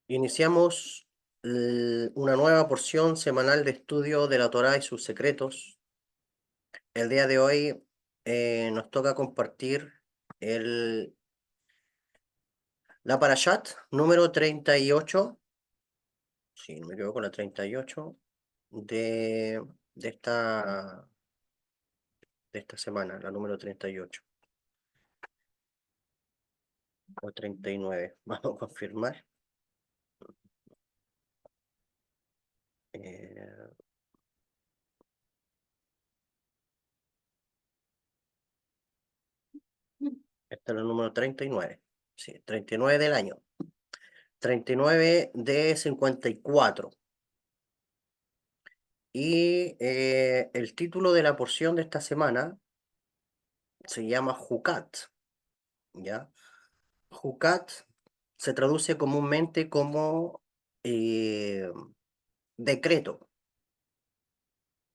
Iniciamos una nueva porción semanal de estudio de la Torá y sus secretos. El día de hoy nos toca compartir el, la Parashat número 38, si no me equivoco, la 38 de, de esta, de esta semana, la número 38 o 39. Vamos a confirmar. Eh, Esta es la número 39. Sí, 39 del año. 39 de 54. Y el título de la porción de esta semana se llama Jucat, ¿ya? Jucat se traduce comúnmente como eh, decreto,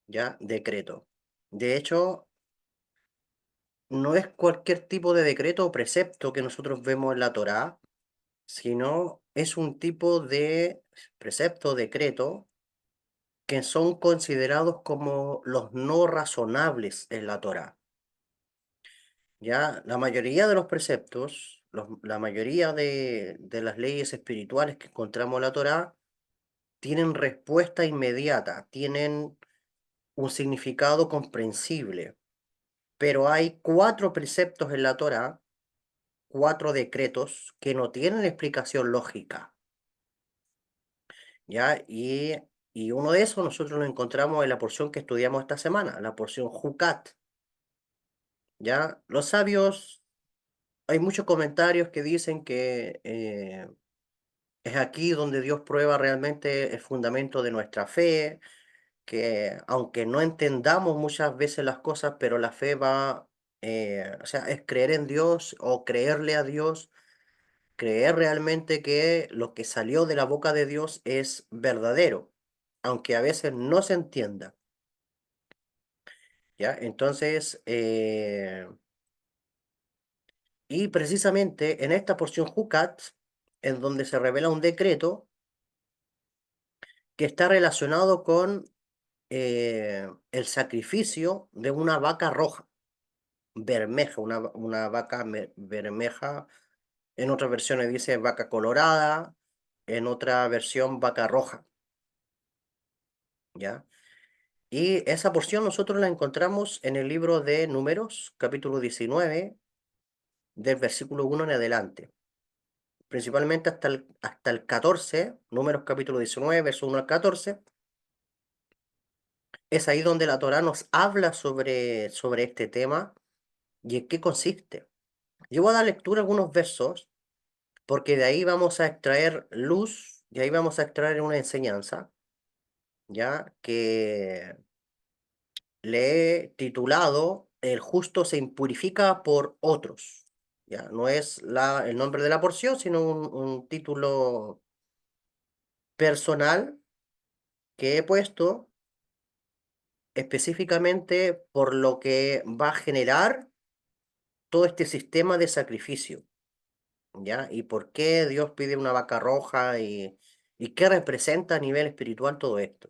¿ya? Decreto. De hecho, no es cualquier tipo de decreto o precepto que nosotros vemos en la Torá, sino es un tipo de precepto o decreto que son considerados como los no razonables en la Torá. Ya, la mayoría de los preceptos, la mayoría de las leyes espirituales que encontramos en la Torá tienen respuesta inmediata, tienen un significado comprensible, pero hay cuatro preceptos en la Torá, cuatro decretos que no tienen explicación lógica, ¿ya? Y uno de esos nosotros lo encontramos en la porción que estudiamos esta semana, la porción Jucat, ¿ya? Los sabios, hay muchos comentarios que dicen que es aquí donde Dios prueba realmente el fundamento de nuestra fe, que aunque no entendamos muchas veces las cosas, pero la fe va, o sea, es creer en Dios o creerle a Dios, creer realmente que lo que salió de la boca de Dios es verdadero, aunque a veces no se entienda, ¿ya? Entonces, y precisamente en esta porción Jucat, en donde se revela un decreto que está relacionado con el sacrificio de una vaca roja, bermeja, una vaca bermeja. En otras versiones dice vaca colorada, en otra versión vaca roja, ¿ya? Y esa porción nosotros la encontramos en el libro de Números, capítulo 19, del versículo 1 en adelante. Principalmente hasta el 14, Números capítulo 19, verso 1 al 14. Es ahí donde la Torá nos habla sobre este tema y en qué consiste. Yo voy a dar lectura a algunos versos porque de ahí vamos a extraer luz, y ahí vamos a extraer una enseñanza, ya que le he titulado El justo se impurifica por otros. Ya, no es el nombre de la porción, sino un título personal que he puesto específicamente por lo que va a generar todo este sistema de sacrificio. ¿Ya? ¿Y por qué Dios pide una vaca roja y qué representa a nivel espiritual todo esto?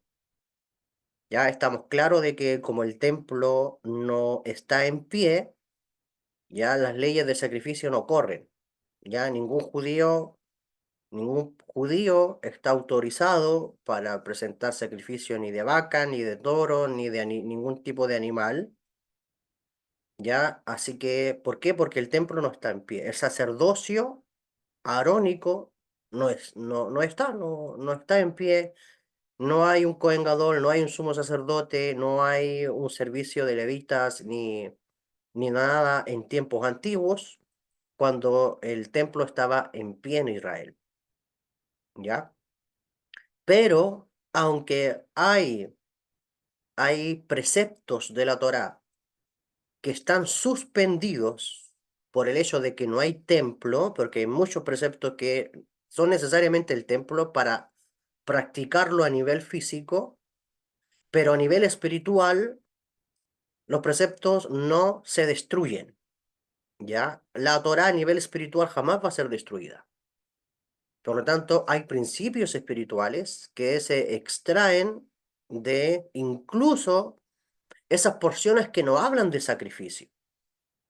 Ya estamos claros de que como el templo no está en pie, ya las leyes de sacrificio no corren. Ya ningún judío está autorizado para presentar sacrificio ni de vaca, ni de toro, ni de ningún tipo de animal. Ya, así que, ¿por qué? Porque el templo no está en pie. El sacerdocio arónico no está en pie, no hay un Cohen Gadol, no hay un sumo sacerdote, no hay un servicio de levitas ni nada en tiempos antiguos, cuando el templo estaba en pie en Israel, ¿ya? Pero, aunque hay preceptos de la Torá que están suspendidos por el hecho de que no hay templo, porque hay muchos preceptos que son necesariamente el templo para practicarlo a nivel físico, pero a nivel espiritual los preceptos no se destruyen, ¿ya? La Torá a nivel espiritual jamás va a ser destruida. Por lo tanto, hay principios espirituales que se extraen de incluso esas porciones que no hablan de sacrificio,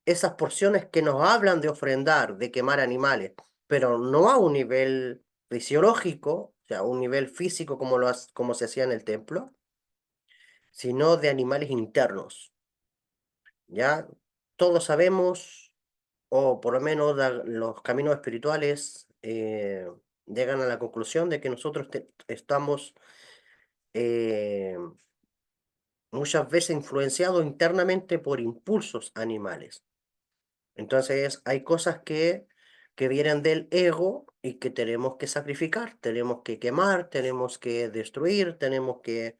esas porciones que nos hablan de ofrendar, de quemar animales, pero no a un nivel fisiológico, o sea, a un nivel físico como, como se hacía en el templo, sino de animales internos. Ya todos sabemos, o por lo menos los caminos espirituales llegan a la conclusión de que nosotros estamos eh, muchas veces influenciados internamente por impulsos animales. Entonces hay cosas que vienen del ego y que tenemos que sacrificar, tenemos que quemar, tenemos que destruir, tenemos que,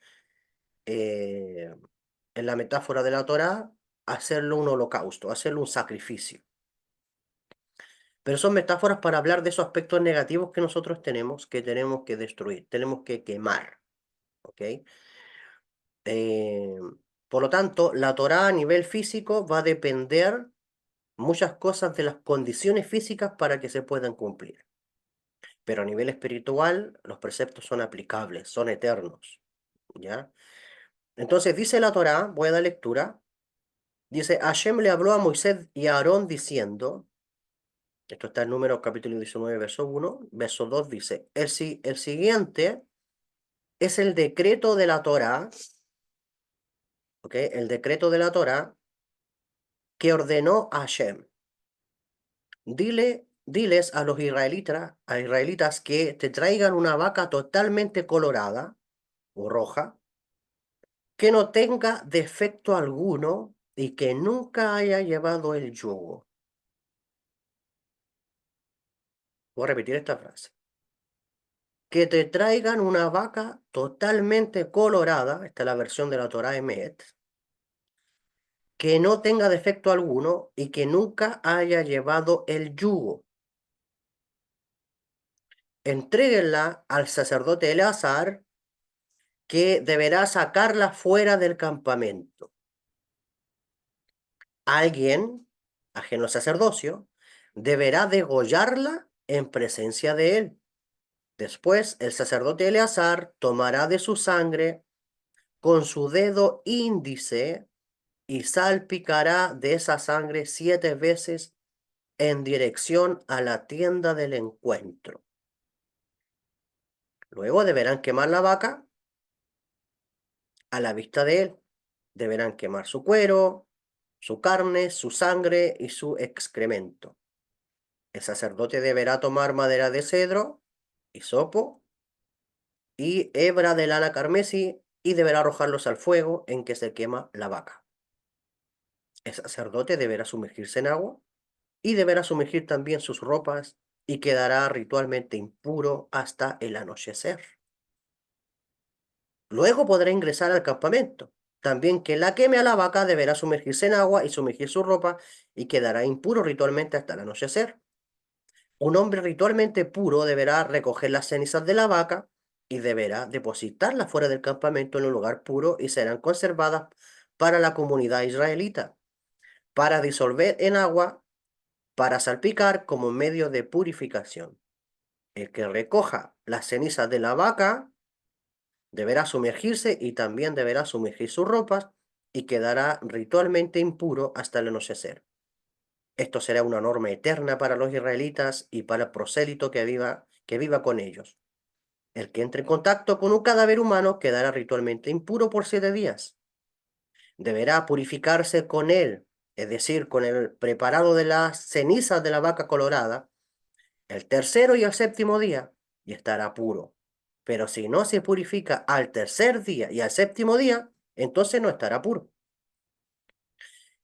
eh, en la metáfora de la Torá, hacerlo un holocausto, hacerlo un sacrificio. Pero son metáforas para hablar de esos aspectos negativos que nosotros tenemos que destruir, tenemos que quemar, ¿ok? Eh, por lo tanto, la Torá a nivel físico va a depender muchas cosas de las condiciones físicas para que se puedan cumplir. Pero a nivel espiritual, los preceptos son aplicables, son eternos, ¿ya? Entonces dice la Torá, voy a dar lectura, dice, Hashem le habló a Moisés y a Aarón diciendo, esto está en Números capítulo 19, verso 1, verso 2 dice, el siguiente es el decreto de la Torá, ¿ok? El decreto de la Torá que ordenó a Hashem. Diles a israelitas que te traigan una vaca totalmente colorada o roja, que no tenga defecto alguno y que nunca haya llevado el yugo. Voy a repetir esta frase. Que te traigan una vaca totalmente colorada, esta es la versión de la Torá Emet, que no tenga defecto alguno y que nunca haya llevado el yugo. Entréguenla al sacerdote Eleazar, que deberá sacarla fuera del campamento. Alguien, ajeno al sacerdocio, deberá degollarla en presencia de él. Después el sacerdote Eleazar tomará de su sangre con su dedo índice y salpicará de esa sangre 7 veces en dirección a la tienda del encuentro. Luego deberán quemar la vaca a la vista de él. Deberán quemar su cuero, su carne, su sangre y su excremento. El sacerdote deberá tomar madera de cedro, hisopo y hebra de lana carmesí y deberá arrojarlos al fuego en que se quema la vaca. El sacerdote deberá sumergirse en agua y deberá sumergir también sus ropas y quedará ritualmente impuro hasta el anochecer. Luego podrá ingresar al campamento. También que la queme a la vaca deberá sumergirse en agua y sumergir su ropa y quedará impuro ritualmente hasta el anochecer. Un hombre ritualmente puro deberá recoger las cenizas de la vaca y deberá depositarlas fuera del campamento en un lugar puro y serán conservadas para la comunidad israelita, para disolver en agua, para salpicar como medio de purificación. El que recoja las cenizas de la vaca deberá sumergirse y también deberá sumergir sus ropas y quedará ritualmente impuro hasta el anochecer. Esto será una norma eterna para los israelitas y para el prosélito que viva con ellos. El que entre en contacto con un cadáver humano quedará ritualmente impuro por 7 días. Deberá purificarse con él, es decir, con el preparado de las cenizas de la vaca colorada, el tercero y el séptimo día, y estará puro. Pero si no se purifica al tercer día y al séptimo día, entonces no estará puro.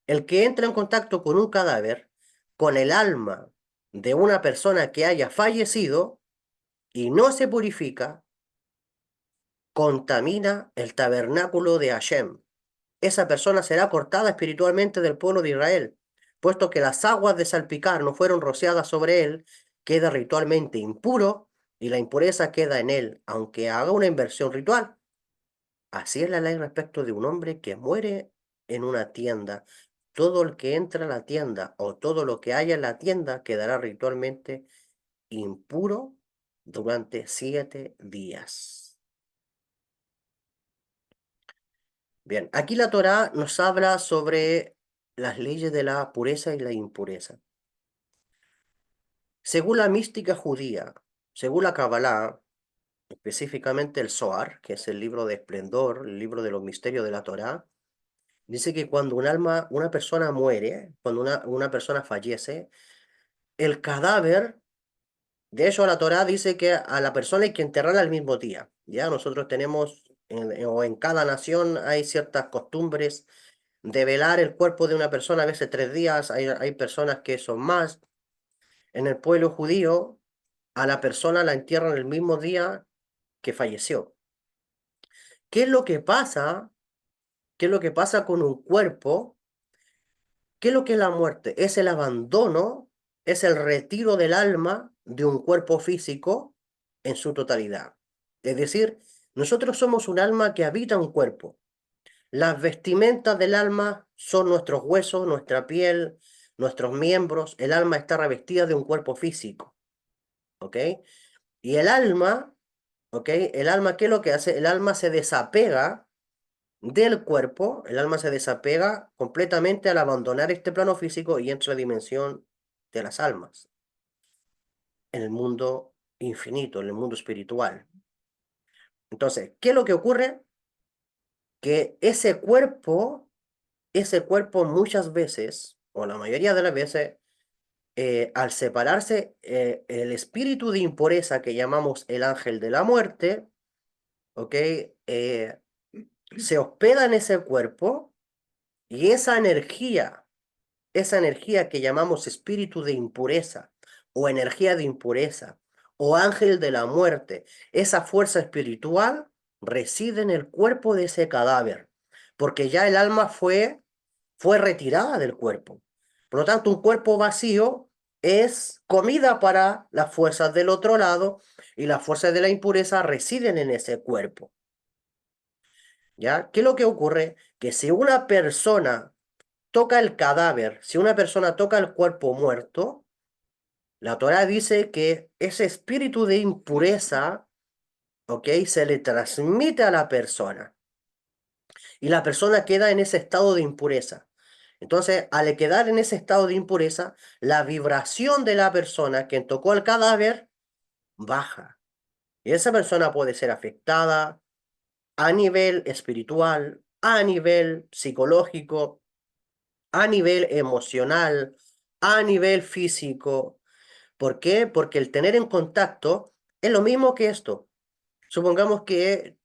El que entra en contacto con un cadáver, con el alma de una persona que haya fallecido y no se purifica, contamina el tabernáculo de Hashem. Esa persona será cortada espiritualmente del pueblo de Israel, puesto que las aguas de salpicar no fueron rociadas sobre él, queda ritualmente impuro y la impureza queda en él, aunque haga una inversión ritual. Así es la ley respecto de un hombre que muere en una tienda. Todo el que entra a la tienda o todo lo que haya en la tienda quedará ritualmente impuro durante 7 días. Bien, aquí la Torá nos habla sobre las leyes de la pureza y la impureza. Según la mística judía, según la Kabbalah, específicamente el Zohar, que es el libro de esplendor, el libro de los misterios de la Torá, dice que cuando una persona muere, cuando una persona fallece, el cadáver, de hecho la Torá dice que a la persona hay que enterrarla al mismo día. Ya nosotros tenemos, o en cada nación hay ciertas costumbres de velar el cuerpo de una persona, a veces 3 días, hay personas que son más. En el pueblo judío, a la persona la entierran el mismo día que falleció. ¿Qué es lo que pasa? ¿Qué es lo que pasa con un cuerpo? ¿Qué es lo que es la muerte? Es el abandono, es el retiro del alma de un cuerpo físico en su totalidad. Es decir, nosotros somos un alma que habita un cuerpo. Las vestimentas del alma son nuestros huesos, nuestra piel, nuestros miembros. El alma está revestida de un cuerpo físico, ¿ok? Y el alma, ¿ok? El alma, ¿qué es lo que hace? El alma se desapega del cuerpo, el alma se desapega completamente al abandonar este plano físico y entra a la dimensión de las almas, en el mundo infinito, en el mundo espiritual. Entonces, ¿qué es lo que ocurre? Que ese cuerpo muchas veces, o la mayoría de las veces, al separarse el espíritu de impureza que llamamos el ángel de la muerte, ¿ok? Se hospeda en ese cuerpo y esa energía que llamamos espíritu de impureza o energía de impureza o ángel de la muerte, esa fuerza espiritual reside en el cuerpo de ese cadáver, porque ya el alma fue retirada del cuerpo. Por lo tanto, un cuerpo vacío es comida para las fuerzas del otro lado y las fuerzas de la impureza residen en ese cuerpo. ¿Ya? ¿Qué es lo que ocurre? Que si una persona toca el cadáver, si una persona toca el cuerpo muerto, la Torá dice que ese espíritu de impureza, ¿ok? Se le transmite a la persona y la persona queda en ese estado de impureza. Entonces, al quedar en ese estado de impureza, la vibración de la persona que tocó el cadáver baja. Y esa persona puede ser afectada a nivel espiritual, a nivel psicológico, a nivel emocional, a nivel físico. ¿Por qué? Porque el tener en contacto es lo mismo que esto. Supongamos que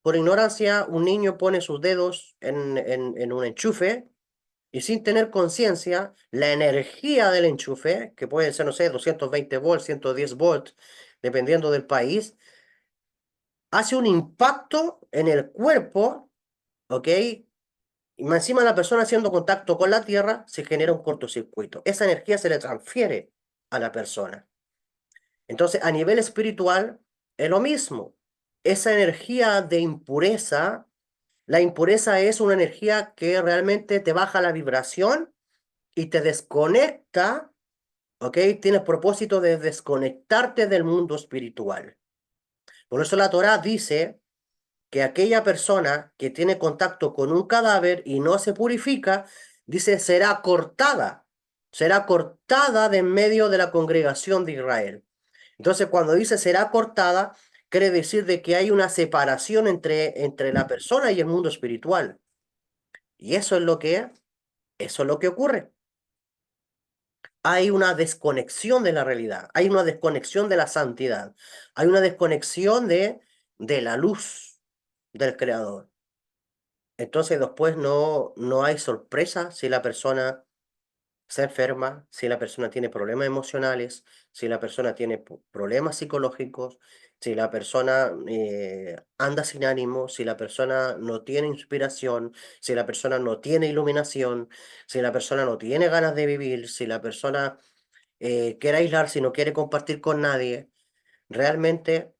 por ignorancia un niño pone sus dedos en un enchufe y sin tener conciencia, la energía del enchufe, que puede ser, no sé, 220 volts, 110 volts, dependiendo del país, hace un impacto en el cuerpo, ¿ok? Y más encima la persona haciendo contacto con la tierra, se genera un cortocircuito. Esa energía se le transfiere a la persona. Entonces, a nivel espiritual, es lo mismo. Esa energía de impureza, la impureza es una energía que realmente te baja la vibración y te desconecta, ¿ok? Tiene el propósito de desconectarte del mundo espiritual. Por eso la Torá dice que aquella persona que tiene contacto con un cadáver y no se purifica, dice, será cortada de en medio de la congregación de Israel. Entonces, cuando dice será cortada, quiere decir de que hay una separación entre la persona y el mundo espiritual. Y eso es lo que ocurre. Hay una desconexión de la realidad, hay una desconexión de la santidad, hay una desconexión de la luz del Creador. Entonces después no hay sorpresa si la persona se enferma, si la persona tiene problemas emocionales, si la persona tiene problemas psicológicos, si la persona anda sin ánimo, si la persona no tiene inspiración, si la persona no tiene iluminación, si la persona no tiene ganas de vivir, si la persona quiere aislarse y no quiere compartir con nadie, realmente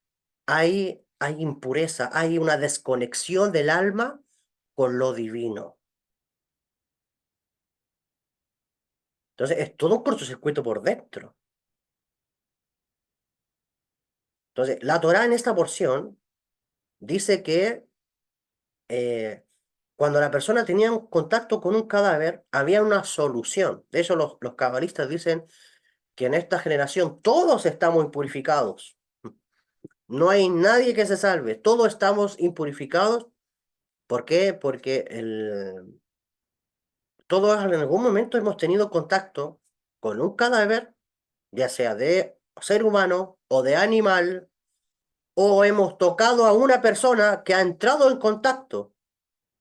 hay impureza, hay una desconexión del alma con lo divino. Entonces es todo un cortocircuito por dentro. Entonces, la Torá en esta porción dice que eh, cuando la persona tenía un contacto con un cadáver, había una solución. De hecho, los cabalistas dicen que en esta generación todos estamos impurificados. No hay nadie que se salve, todos estamos impurificados. ¿Por qué? Porque todos en algún momento hemos tenido contacto con un cadáver, ya sea de ser humano o de animal, o hemos tocado a una persona que ha entrado en contacto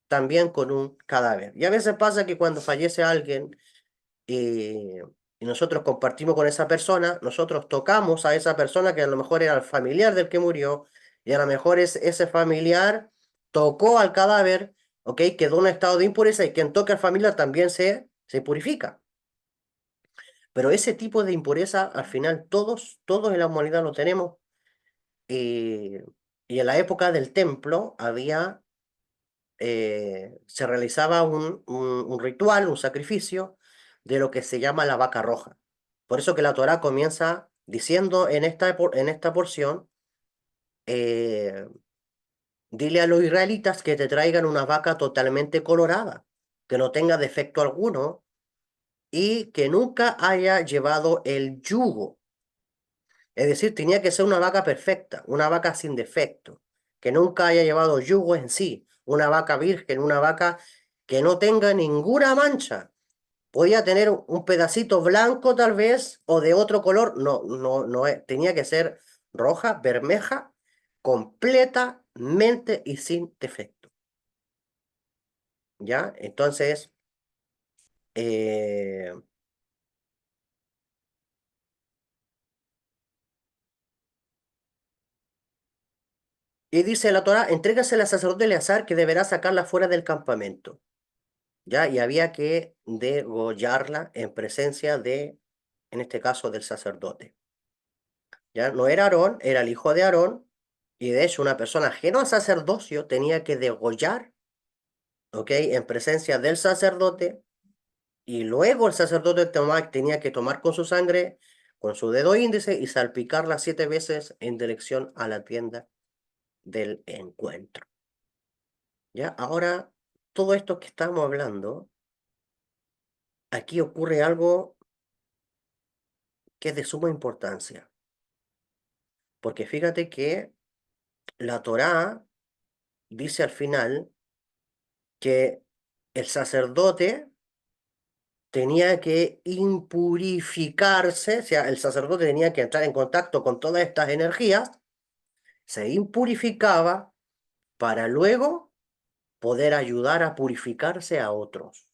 también con un cadáver. Y a veces pasa que cuando fallece alguien y, y nosotros compartimos con esa persona, nosotros tocamos a esa persona que a lo mejor era el familiar del que murió, y a lo mejor ese familiar tocó al cadáver, ¿ok? Quedó en un estado de impureza y quien toca al familiar también se purifica. Pero ese tipo de impureza, al final, todos en la humanidad lo tenemos. Y, y en la época del templo se realizaba un ritual, un sacrificio de lo que se llama la vaca roja. Por eso que la Torá comienza diciendo en esta porción, eh, dile a los israelitas que te traigan una vaca totalmente colorada, que no tenga defecto alguno y que nunca haya llevado el yugo. Es decir, tenía que ser una vaca perfecta, una vaca sin defecto, que nunca haya llevado yugo en sí, una vaca virgen, una vaca que no tenga ninguna mancha. Podía tener un pedacito blanco tal vez o de otro color, no, tenía que ser roja, bermeja, completamente y sin defecto. ¿Ya? Entonces, eh, y dice la Torá, entrégasela al sacerdote Eleazar que deberá sacarla fuera del campamento. ¿Ya? Y había que degollarla en presencia en este caso, del sacerdote. ¿Ya? No era Aarón, era el hijo de Aarón, y de hecho una persona ajena al sacerdocio tenía que degollar, ¿ok? En presencia del sacerdote, y luego el sacerdote tenía que tomar con su sangre, con su dedo índice, y salpicarla 7 veces en dirección a la tienda del encuentro. ¿Ya? Ahora, todo esto que estamos hablando, aquí ocurre algo que es de suma importancia. Porque fíjate que la Torá dice al final que el sacerdote tenía que impurificarse, o sea, el sacerdote tenía que entrar en contacto con todas estas energías, se impurificaba para luego poder ayudar a purificarse a otros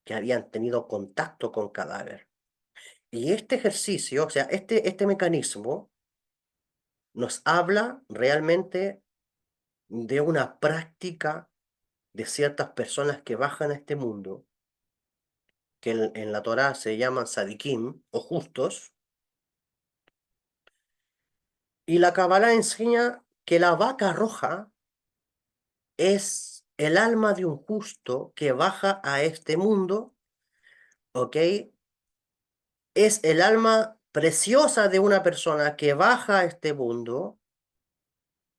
que habían tenido contacto con cadáver. Y este ejercicio, o sea, este mecanismo nos habla realmente de una práctica de ciertas personas que bajan a este mundo, que en la Torá se llaman sadikim o justos, y la Kabbalah enseña que la vaca roja es el alma de un justo que baja a este mundo, ¿ok? Es el alma preciosa de una persona que baja a este mundo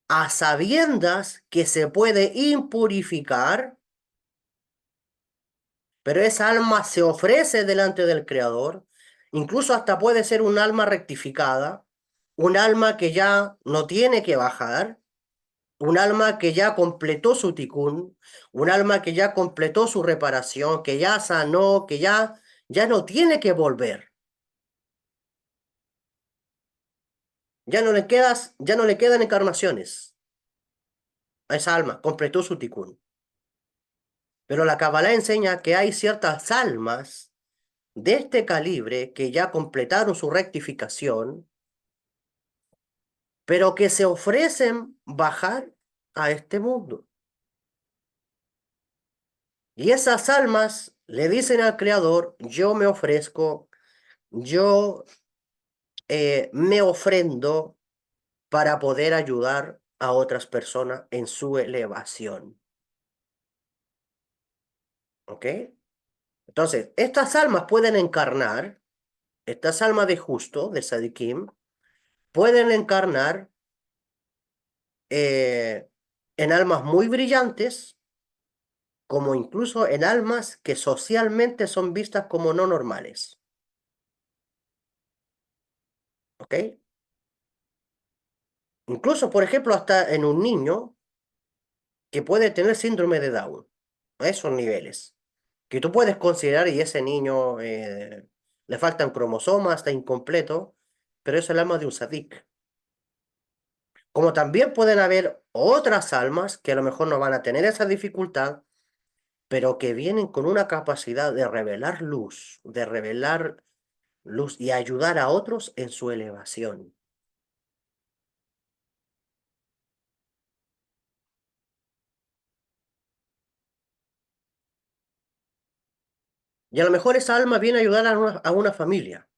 a sabiendas que se puede impurificar, pero esa alma se ofrece delante del Creador, incluso hasta puede ser un alma rectificada, un alma que ya no tiene que bajar, un alma que ya completó su tikkun, un alma que ya completó su reparación, que ya sanó, que ya no tiene que volver. Ya no le quedan encarnaciones a esa alma, completó su tikkun. Pero la Kabbalah enseña que hay ciertas almas de este calibre que ya completaron su rectificación, pero que se ofrecen bajar a este mundo. Y esas almas le dicen al Creador, yo me ofrezco, yo me ofrendo para poder ayudar a otras personas en su elevación. ¿Ok? Entonces, estas almas pueden encarnar, estas almas de justo, de Sadikim, pueden encarnar en almas muy brillantes, como incluso en almas que socialmente son vistas como no normales. ¿Ok? Incluso, por ejemplo, hasta en un niño que puede tener síndrome de Down, a esos niveles, que tú puedes considerar y ese niño le faltan cromosomas, está incompleto, pero es el alma de un sadik. Como también pueden haber otras almas que a lo mejor no van a tener esa dificultad, pero que vienen con una capacidad de revelar luz y ayudar a otros en su elevación. Y a lo mejor esa alma viene a ayudar a una familia.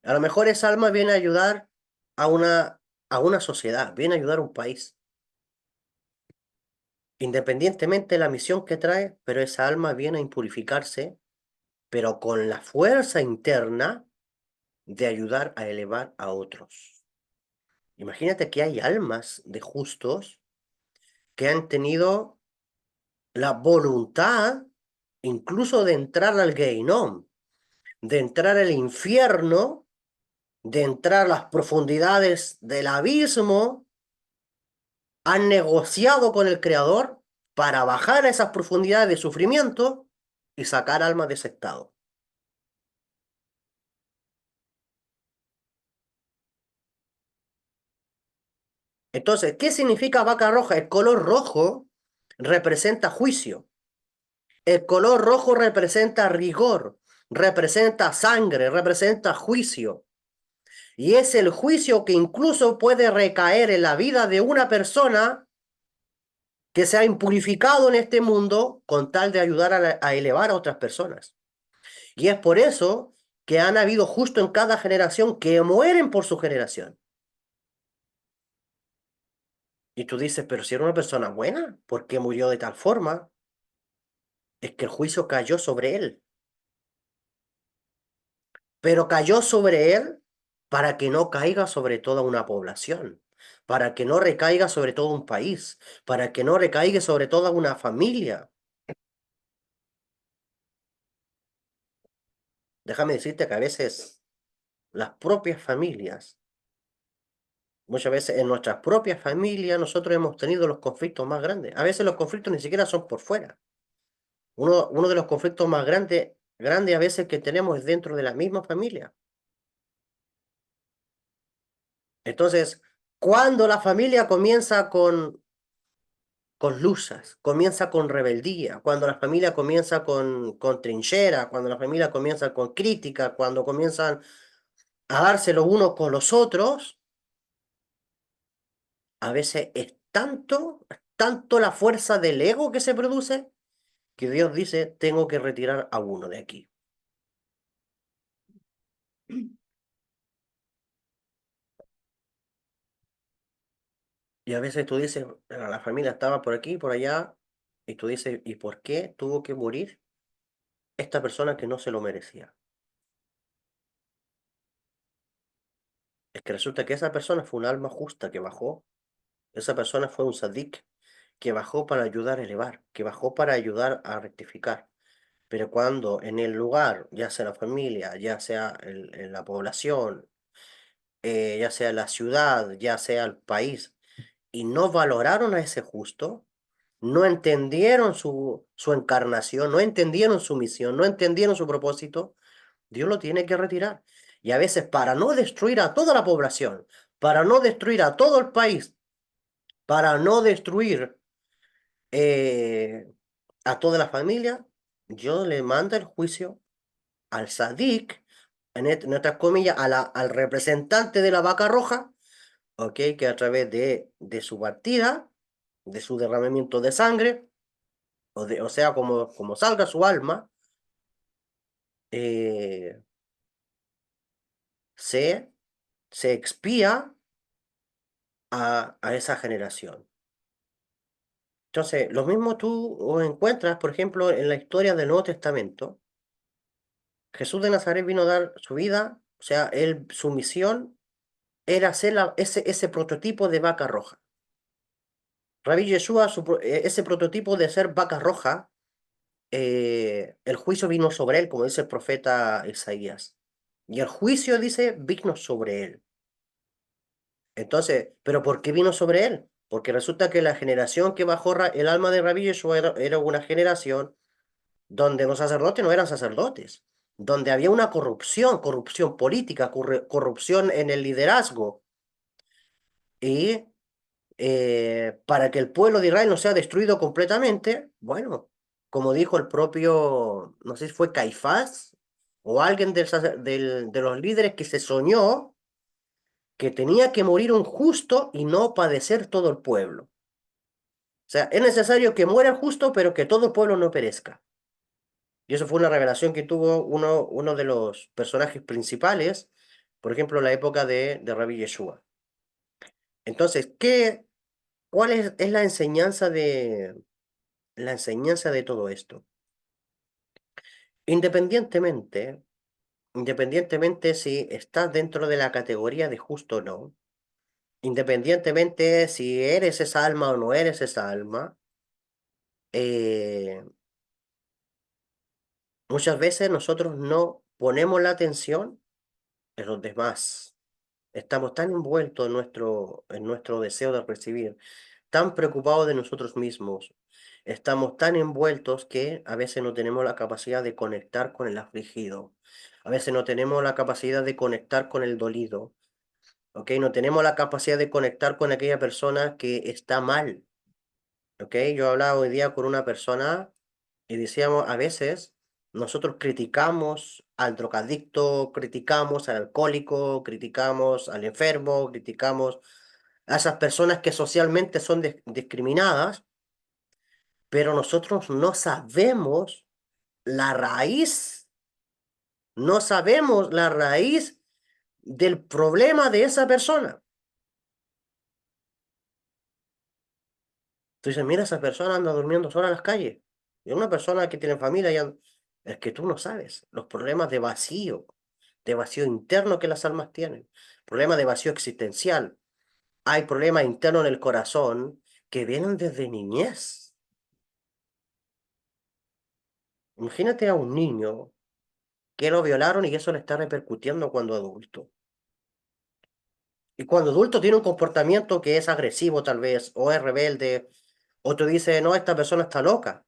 A lo mejor esa alma viene a ayudar a una sociedad, viene a ayudar a un país. Independientemente de la misión que trae, pero esa alma viene a impurificarse, pero con la fuerza interna de ayudar a elevar a otros. Imagínate que hay almas de justos que han tenido la voluntad incluso de entrar al Gehinnom, de entrar al infierno, de entrar a las profundidades del abismo, han negociado con el Creador para bajar a esas profundidades de sufrimiento y sacar almas de ese estado. Entonces, ¿qué significa vaca roja? El color rojo representa juicio. El color rojo representa rigor, representa sangre, representa juicio. Y es el juicio que incluso puede recaer en la vida de una persona que se ha impurificado en este mundo con tal de ayudar a elevar a otras personas. Y es por eso que han habido justo en cada generación que mueren por su generación. Y tú dices, pero si era una persona buena, ¿por qué murió de tal forma? Es que el juicio cayó sobre él. Pero cayó sobre él para que no caiga sobre toda una población, para que no recaiga sobre todo un país, para que no recaiga sobre toda una familia. Déjame decirte que a veces las propias familias, muchas veces en nuestras propias familias, nosotros hemos tenido los conflictos más grandes. A veces los conflictos ni siquiera son por fuera. Uno de los conflictos más grandes a veces que tenemos es dentro de la misma familia. Entonces, cuando la familia comienza con lusas, comienza con rebeldía, cuando la familia comienza con trinchera, cuando la familia comienza con crítica, cuando comienzan a darse los unos con los otros, a veces es tanto la fuerza del ego que se produce, que Dios dice, tengo que retirar a uno de aquí. Y a veces tú dices, la familia estaba por aquí, por allá, y tú dices, ¿y por qué tuvo que morir esta persona que no se lo merecía? Es que resulta que esa persona fue un alma justa que bajó, esa persona fue un sadik que bajó para ayudar a elevar, que bajó para ayudar a rectificar. Pero cuando en el lugar, ya sea la familia, ya sea en la población, ya sea la ciudad, ya sea el país, y no valoraron a ese justo, no entendieron su encarnación, no entendieron su misión, no entendieron su propósito, Dios lo tiene que retirar. Y a veces para no destruir a toda la población, para no destruir a todo el país, para no destruir eh, a toda la familia, Dios le manda el juicio al sadik, en otras comillas, al representante de la vaca roja, ¿ok? Que a través de su partida, de su derramamiento de sangre, o sea, como salga su alma, eh, se, se expía a esa generación. Entonces, lo mismo tú encuentras, por ejemplo, en la historia del Nuevo Testamento. Jesús de Nazaret vino a dar su vida, o sea, él, su misión era ser ese prototipo de vaca roja. Rabbi Yeshua, ese prototipo de ser vaca roja, el juicio vino sobre él, como dice el profeta Isaías. Y el juicio, dice, vino sobre él. Entonces, ¿pero por qué vino sobre él? Porque resulta que la generación que bajó el alma de Rabí Yeshua era una generación donde los sacerdotes no eran sacerdotes, donde había una corrupción política, corrupción en el liderazgo. Y para que el pueblo de Israel no sea destruido completamente, bueno, como dijo el propio, no sé si fue Caifás o alguien de los líderes que se soñó que tenía que morir un justo y no padecer todo el pueblo. O sea, es necesario que muera el justo, pero que todo el pueblo no perezca. Y eso fue una revelación que tuvo uno de los personajes principales, por ejemplo, en la época de Rabbi Yeshua. Entonces, cuál es la enseñanza de todo esto? Independientemente, independientemente si estás dentro de la categoría de justo o no, independientemente si eres esa alma o no eres esa alma, eh, muchas veces nosotros no ponemos la atención en los demás. Estamos tan envueltos en nuestro deseo de recibir, tan preocupados de nosotros mismos, estamos tan envueltos que a veces no tenemos la capacidad de conectar con el afligido, a veces no tenemos la capacidad de conectar con el dolido, ¿ok? No tenemos la capacidad de conectar con aquella persona que está mal, ¿ok? Yo hablaba hoy día con una persona y decíamos, a veces nosotros criticamos al drogadicto, criticamos al alcohólico, criticamos al enfermo, criticamos a esas personas que socialmente son discriminadas, pero nosotros no sabemos la raíz, no sabemos la raíz del problema de esa persona. Tú dices, mira, esa persona anda durmiendo sola en las calles. Y una persona que tiene familia, es que tú no sabes los problemas de vacío interno que las almas tienen, problemas de vacío existencial. Hay problemas internos en el corazón que vienen desde niñez. Imagínate a un niño que lo violaron y eso le está repercutiendo cuando adulto. Y cuando adulto tiene un comportamiento que es agresivo tal vez, o es rebelde, o tú dices, no, esta persona está loca.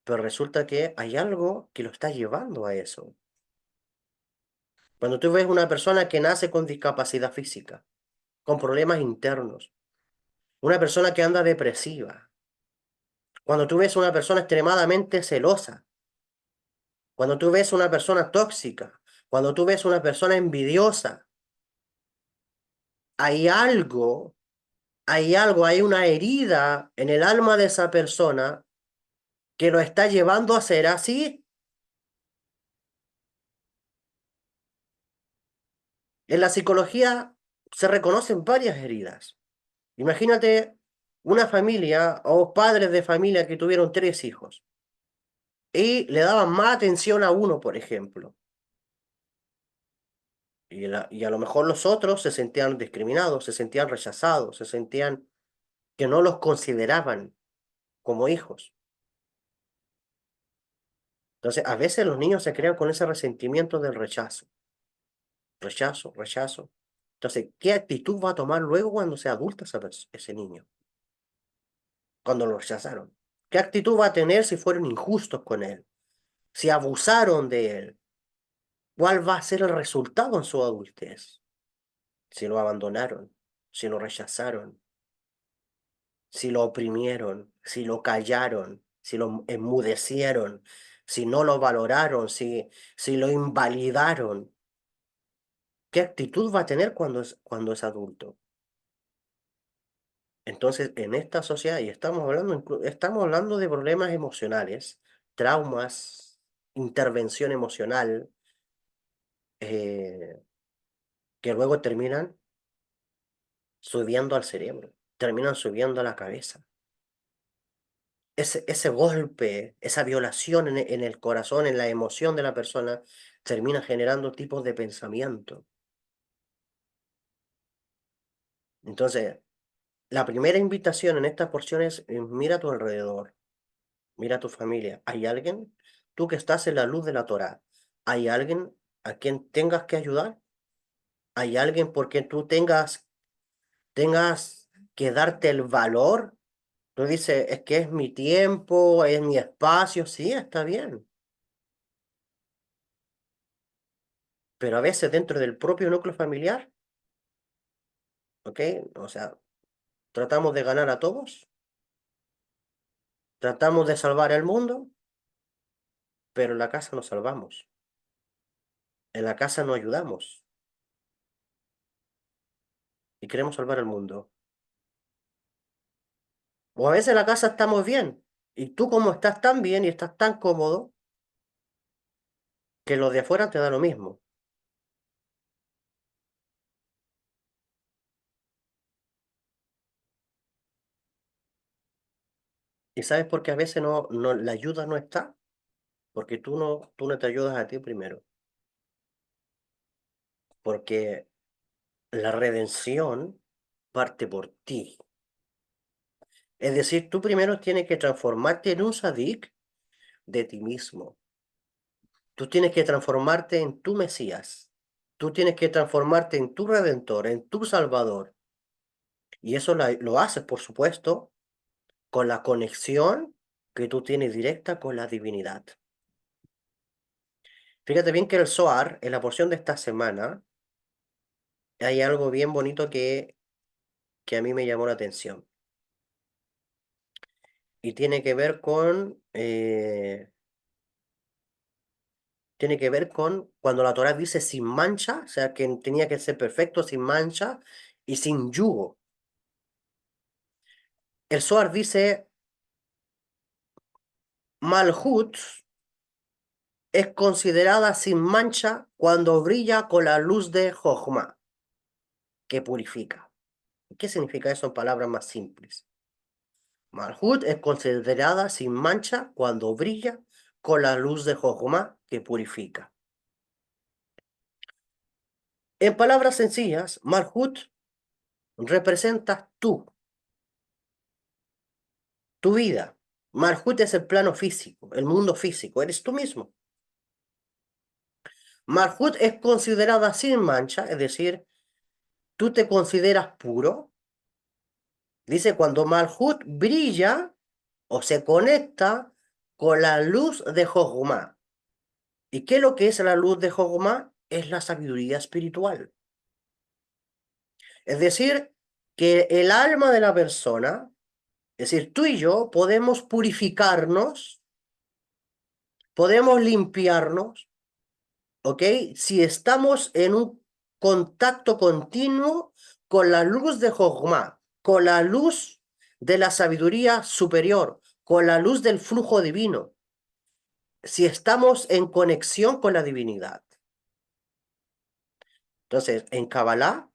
Pero resulta que hay algo que lo está llevando a eso. Cuando tú ves una persona que nace con discapacidad física, con problemas internos, una persona que anda depresiva, cuando tú ves una persona extremadamente celosa, cuando tú ves una persona tóxica, cuando tú ves una persona envidiosa, hay algo, hay una herida en el alma de esa persona que lo está llevando a ser así. En la psicología se reconocen varias heridas. Imagínate una familia o padres de familia que tuvieron 3 hijos y le daban más atención a uno, por ejemplo. Y a lo mejor los otros se sentían discriminados, se sentían rechazados, se sentían que no los consideraban como hijos. Entonces, a veces los niños se crean con ese resentimiento del rechazo, rechazo, rechazo. Entonces, ¿qué actitud va a tomar luego cuando sea adulta ese niño? Cuando lo rechazaron. ¿Qué actitud va a tener si fueron injustos con él? Si abusaron de él. ¿Cuál va a ser el resultado en su adultez? Si lo abandonaron, si lo rechazaron, si lo oprimieron, si lo callaron, si lo enmudecieron, si no lo valoraron, si lo invalidaron. ¿Qué actitud va a tener cuando es adulto? Entonces, en esta sociedad, y estamos hablando de problemas emocionales, traumas, intervención emocional, eh, que luego terminan subiendo al cerebro, terminan subiendo a la cabeza. Ese golpe, esa violación en el corazón, en la emoción de la persona, termina generando tipos de pensamiento. Entonces, la primera invitación en esta porción es mira a tu alrededor, mira a tu familia. ¿Hay alguien? Tú que estás en la luz de la Torá, ¿hay alguien a quien tengas que ayudar? ¿Hay alguien por quien tú tengas que darte el valor? Tú dices, es que es mi tiempo, es mi espacio, sí, está bien. Pero a veces dentro del propio núcleo familiar, ¿ok? O sea, tratamos de ganar a todos, tratamos de salvar el mundo, pero en la casa nos salvamos, en la casa no ayudamos y queremos salvar el mundo. O a veces en la casa estamos bien y tú como estás tan bien y estás tan cómodo que los de afuera te da lo mismo. ¿Y sabes por qué a veces la ayuda no está? Porque tú no te ayudas a ti primero. Porque la redención parte por ti. Es decir, tú primero tienes que transformarte en un sadik de ti mismo. Tú tienes que transformarte en tu Mesías. Tú tienes que transformarte en tu Redentor, en tu Salvador. Y eso lo haces, por supuesto, con la conexión que tú tienes directa con la divinidad. Fíjate bien que el Zohar, en la porción de esta semana, hay algo bien bonito que a mí me llamó la atención. Y tiene que ver con cuando la Torá dice sin mancha, o sea, que tenía que ser perfecto, sin mancha y sin yugo. El Zohar dice, Malhut es considerada sin mancha cuando brilla con la luz de Jochma, que purifica. ¿Qué significa eso en palabras más simples? Malhut es considerada sin mancha cuando brilla con la luz de Jochma, que purifica. En palabras sencillas, Malhut representa tu vida. Malhut es el plano físico, el mundo físico, eres tú mismo. Malhut es considerada sin mancha, es decir, tú te consideras puro. Dice, cuando Malhut brilla o se conecta con la luz de Jochma. ¿Y qué es lo que es la luz de Jochma? Es la sabiduría espiritual. Es decir, que el alma de la persona, es decir, tú y yo podemos purificarnos, podemos limpiarnos, ¿ok? Si estamos en un contacto continuo con la luz de Jochma, con la luz de la sabiduría superior, con la luz del flujo divino, si estamos en conexión con la divinidad. Entonces, en Kabbalah,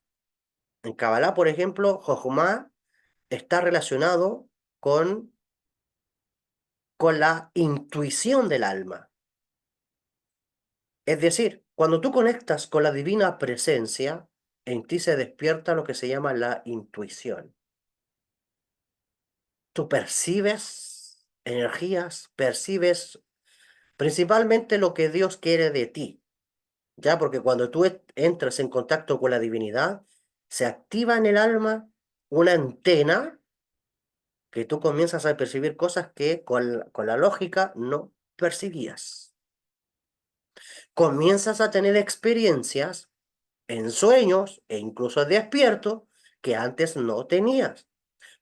por ejemplo, Jochma está relacionado con, con la intuición del alma. Es decir, cuando tú conectas con la divina presencia, en ti se despierta lo que se llama la intuición. Tú percibes energías, percibes principalmente lo que Dios quiere de ti, ¿ya? Porque cuando tú entras en contacto con la divinidad, se activa en el alma una antena que tú comienzas a percibir cosas que con la lógica no percibías. Comienzas a tener experiencias en sueños e incluso despierto que antes no tenías,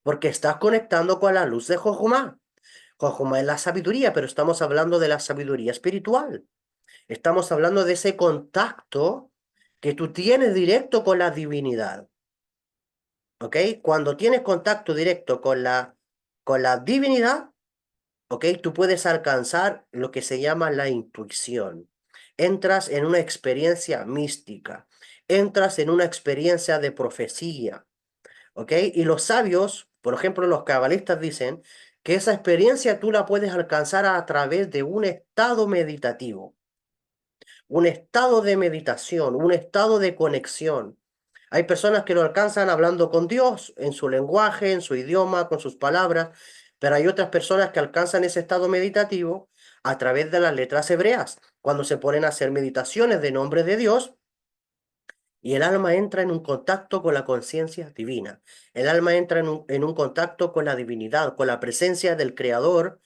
porque estás conectando con la luz de Jochma. Jochma es la sabiduría, pero estamos hablando de la sabiduría espiritual. Estamos hablando de ese contacto que tú tienes directo con la divinidad. ¿Ok? Cuando tienes contacto directo con la divinidad, ¿ok? Tú puedes alcanzar lo que se llama la intuición. Entras en una experiencia mística, entras en una experiencia de profecía, ¿ok? Y los sabios, por ejemplo, los cabalistas dicen que esa experiencia tú la puedes alcanzar a través de un estado meditativo, un estado de meditación, un estado de conexión. Hay personas que lo alcanzan hablando con Dios, en su lenguaje, en su idioma, con sus palabras, pero hay otras personas que alcanzan ese estado meditativo a través de las letras hebreas, cuando se ponen a hacer meditaciones de nombre de Dios y el alma entra en un contacto con la conciencia divina. El alma entra en un contacto con la divinidad, con la presencia del Creador.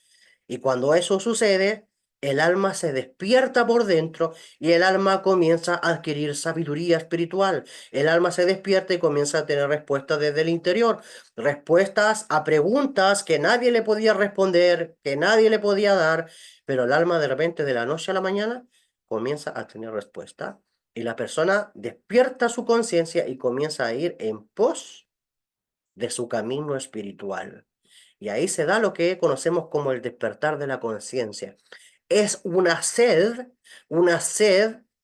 Y cuando eso sucede, el alma se despierta por dentro y el alma comienza a adquirir sabiduría espiritual. El alma se despierta y comienza a tener respuestas desde el interior. Respuestas a preguntas que nadie le podía responder, que nadie le podía dar. Pero el alma de repente, de la noche a la mañana, comienza a tener respuesta. Y la persona despierta su conciencia y comienza a ir en pos de su camino espiritual. Y ahí se da lo que conocemos como el despertar de la conciencia. Es una sed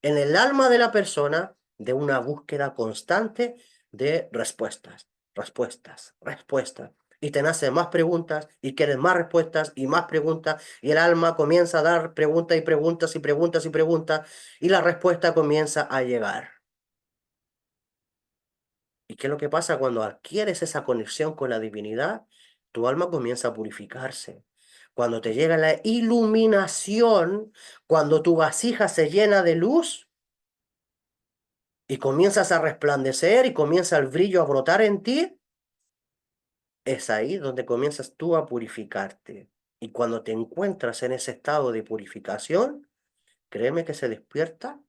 en el alma de la persona de una búsqueda constante de respuestas, respuestas, respuestas. Y te nacen más preguntas y quieres más respuestas y más preguntas y el alma comienza a dar preguntas y preguntas y preguntas y preguntas y la respuesta comienza a llegar. ¿Y qué es lo que pasa cuando adquieres esa conexión con la divinidad? Tu alma comienza a purificarse. Cuando te llega la iluminación, cuando tu vasija se llena de luz y comienzas a resplandecer y comienza el brillo a brotar en ti, es ahí donde comienzas tú a purificarte. Y cuando te encuentras en ese estado de purificación, créeme que se despierta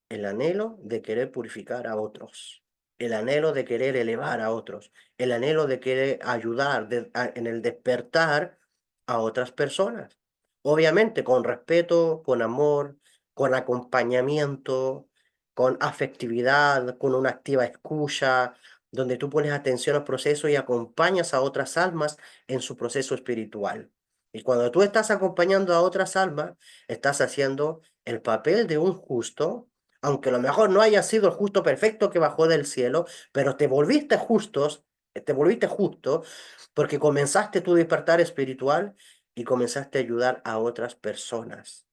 el anhelo de querer purificar a otros, el anhelo de querer elevar a otros, el anhelo de querer ayudar en el despertar a otras personas. Obviamente con respeto, con amor, con acompañamiento, con afectividad, con una activa escucha, donde tú pones atención al proceso y acompañas a otras almas en su proceso espiritual. Y cuando tú estás acompañando a otras almas, estás haciendo el papel de un justo, aunque a lo mejor no haya sido el justo perfecto que bajó del cielo, pero te volviste justo porque comenzaste tu despertar espiritual y comenzaste a ayudar a otras personas.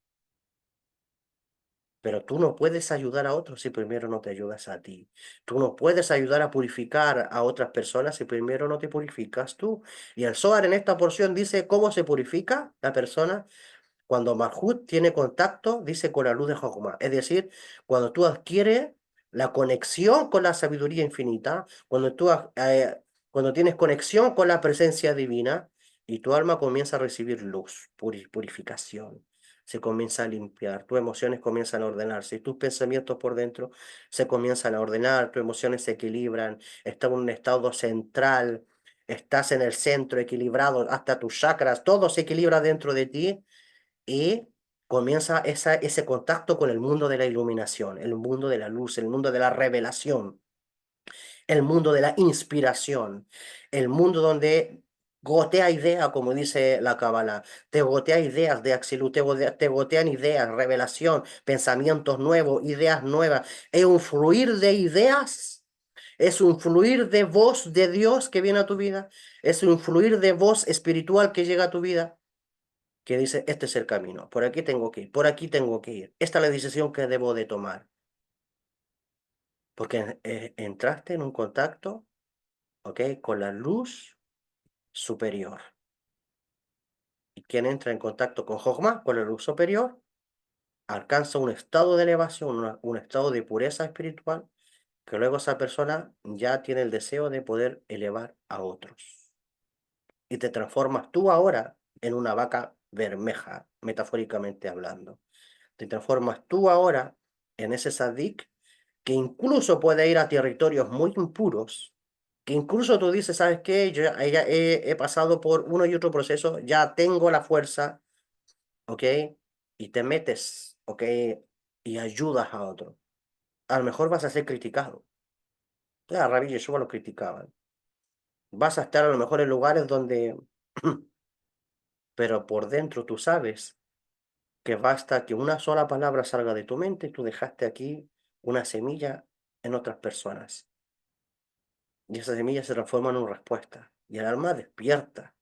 Pero tú no puedes ayudar a otros si primero no te ayudas a ti. Tú no puedes ayudar a purificar a otras personas si primero no te purificas tú. Y el Zohar en esta porción dice cómo se purifica la persona cuando Malhut tiene contacto, dice, con la luz de Jochma. Es decir, cuando tú adquieres la conexión con la sabiduría infinita, cuando tienes conexión con la presencia divina y tu alma comienza a recibir luz, purificación. Se comienza a limpiar, tus emociones comienzan a ordenarse y tus pensamientos por dentro se comienzan a ordenar, tus emociones se equilibran, estás en un estado central, estás en el centro equilibrado, hasta tus chakras, todo se equilibra dentro de ti y comienza ese contacto con el mundo de la iluminación, el mundo de la luz, el mundo de la revelación, el mundo de la inspiración, el mundo donde gotea ideas, como dice la Cábala, te gotea ideas de Axilut, te gotean ideas, revelación, pensamientos nuevos, ideas nuevas. Es un fluir de ideas, es un fluir de voz de Dios que viene a tu vida, es un fluir de voz espiritual que llega a tu vida que dice, este es el camino, por aquí tengo que ir, por aquí tengo que ir. Esta es la decisión que debo de tomar, porque entraste en un contacto, ¿ok? Con la luz superior. Y quien entra en contacto con Jogma, con la luz superior, alcanza un estado de elevación, un estado de pureza espiritual, que luego esa persona ya tiene el deseo de poder elevar a otros. Y te transformas tú ahora en una vaca bermeja, metafóricamente hablando. Te transformas tú ahora en ese sadik que incluso puede ir a territorios muy impuros, que incluso tú dices, ¿sabes qué? Yo ya he pasado por uno y otro proceso, ya tengo la fuerza, ¿ok? Y te metes, ¿ok? Y ayudas a otro. A lo mejor vas a ser criticado. Ya, Rabbi Yeshua lo criticaban. Vas a estar a lo mejor en lugares donde, pero por dentro tú sabes que basta que una sola palabra salga de tu mente y tú dejaste aquí una semilla en otras personas. Y esa semilla se transforma en una respuesta. Y el alma despierta.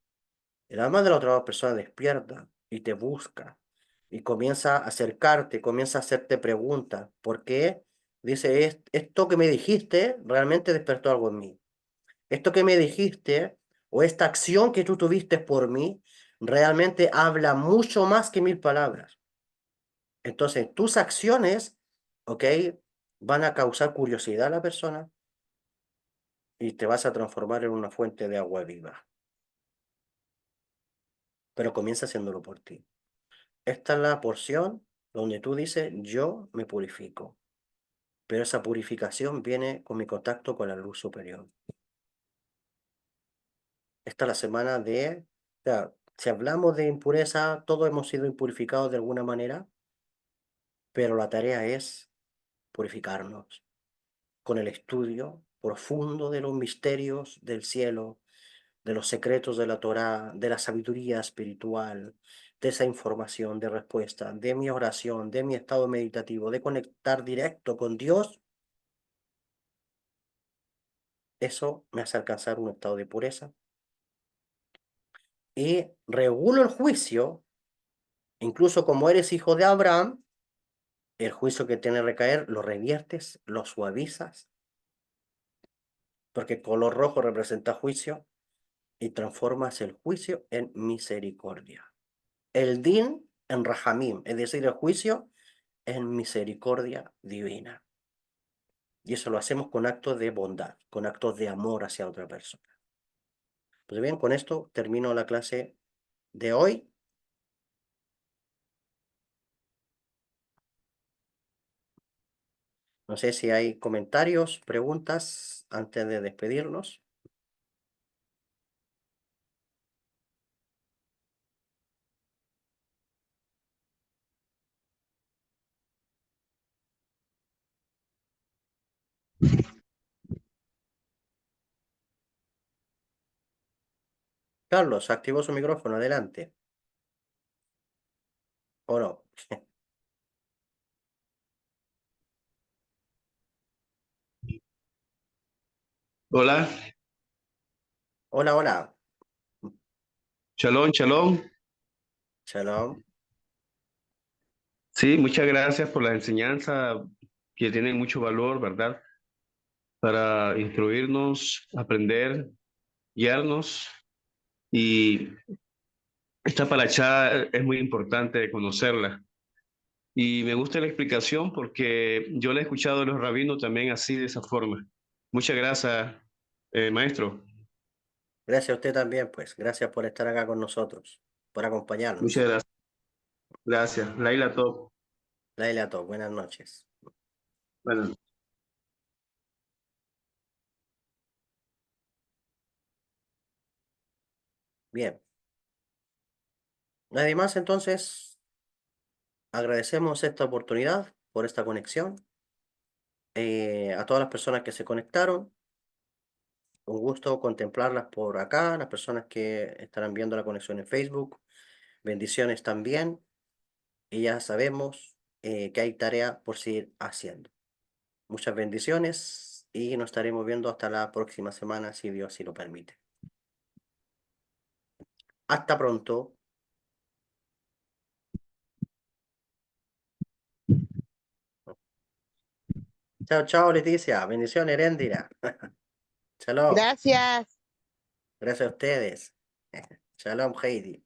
El alma de la otra persona despierta y te busca. Y comienza a acercarte, comienza a hacerte preguntas. ¿Por qué? Dice, esto que me dijiste realmente despertó algo en mí. Esto que me dijiste o esta acción que tú tuviste por mí realmente habla mucho más que 1000 palabras. Entonces, tus acciones, ¿ok? Van a causar curiosidad a la persona y te vas a transformar en una fuente de agua viva. Pero comienza haciéndolo por ti. Esta es la porción donde tú dices, yo me purifico. Pero esa purificación viene con mi contacto con la luz superior. Esta es la semana de, o sea, si hablamos de impureza, todos hemos sido impurificados de alguna manera, pero la tarea es purificarnos con el estudio profundo de los misterios del cielo, de los secretos de la Torá, de la sabiduría espiritual, de esa información de respuesta, de mi oración, de mi estado meditativo, de conectar directo con Dios. Eso me hace alcanzar un estado de pureza y regulo el juicio, incluso como eres hijo de Abraham, el juicio que tiene que recaer lo reviertes, lo suavizas, porque el color rojo representa juicio y transformas el juicio en misericordia. El din en rahamim, es decir, el juicio en misericordia divina. Y eso lo hacemos con actos de bondad, con actos de amor hacia otra persona. Pues bien, con esto termino la clase de hoy. No sé si hay comentarios, preguntas antes de despedirnos. Carlos, activó su micrófono, adelante. ¿O no? Hola, Hola, hola. shalom, shalom. Shalom. Sí, muchas gracias por la enseñanza que tienen mucho valor, ¿verdad? Para instruirnos, aprender, guiarnos. Y esta paracha es muy importante conocerla. Y me gusta la explicación porque yo la he escuchado de los rabinos también así, de esa forma. Muchas gracias, maestro. Gracias a usted también, pues. Gracias por estar acá con nosotros, por Muchas acompañarnos. gracias. Gracias. Laila Top. Laila Top, buenas noches. Bueno. Bien. Además, entonces, agradecemos esta oportunidad por esta conexión. A todas las personas que se conectaron. Un gusto contemplarlas por acá, las personas que estarán viendo la conexión en Facebook. Bendiciones también. Y ya sabemos que hay tarea por seguir haciendo. Muchas bendiciones y nos estaremos viendo hasta la próxima semana, si Dios así lo permite. Hasta pronto. Chao, chao, Leticia. Bendiciones, Heréndira. Shalom. Gracias. Gracias a ustedes. Shalom, Heidi.